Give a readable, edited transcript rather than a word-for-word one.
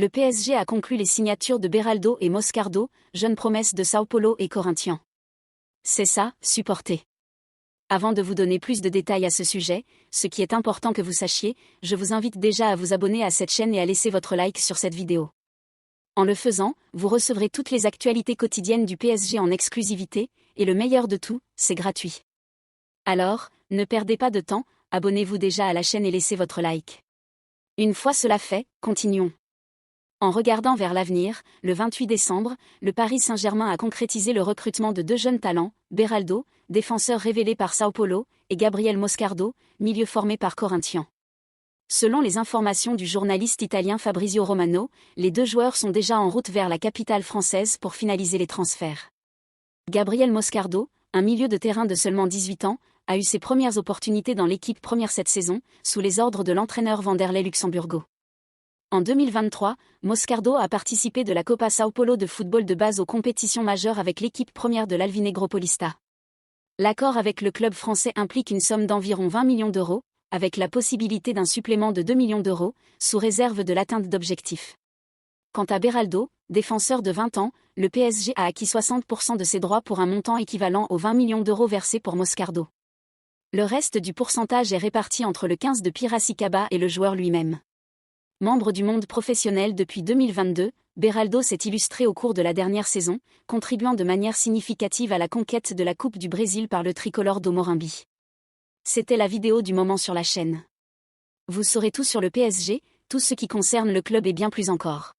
Le PSG a conclu les signatures de Beraldo et Moscardo, jeunes promesses de Sao Paulo et Corinthians. C'est ça, supporter. Avant de vous donner plus de détails à ce sujet, ce qui est important que vous sachiez, je vous invite déjà à vous abonner à cette chaîne et à laisser votre like sur cette vidéo. En le faisant, vous recevrez toutes les actualités quotidiennes du PSG en exclusivité, et le meilleur de tout, c'est gratuit. Alors, ne perdez pas de temps, abonnez-vous déjà à la chaîne et laissez votre like. Une fois cela fait, continuons. En regardant vers l'avenir, le 28 décembre, le Paris Saint-Germain a concrétisé le recrutement de deux jeunes talents, Beraldo, défenseur révélé par Sao Paulo, et Gabriel Moscardo, milieu formé par Corinthians. Selon les informations du journaliste italien Fabrizio Romano, les deux joueurs sont déjà en route vers la capitale française pour finaliser les transferts. Gabriel Moscardo, un milieu de terrain de seulement 18 ans, a eu ses premières opportunités dans l'équipe première cette saison, sous les ordres de l'entraîneur Vanderlei Luxemburgo. En 2023, Moscardo a participé de la Copa Sao Paulo de football de base aux compétitions majeures avec l'équipe première de l'Alvinegro Paulista. L'accord avec le club français implique une somme d'environ 20 millions d'euros, avec la possibilité d'un supplément de 2 millions d'euros, sous réserve de l'atteinte d'objectifs. Quant à Beraldo, défenseur de 20 ans, le PSG a acquis 60% de ses droits pour un montant équivalent aux 20 millions d'euros versés pour Moscardo. Le reste du pourcentage est réparti entre le 15 de Piracicaba et le joueur lui-même. Membre du monde professionnel depuis 2022, Beraldo s'est illustré au cours de la dernière saison, contribuant de manière significative à la conquête de la Coupe du Brésil par le tricolore do Morumbi. C'était la vidéo du moment sur la chaîne. Vous saurez tout sur le PSG, tout ce qui concerne le club et bien plus encore.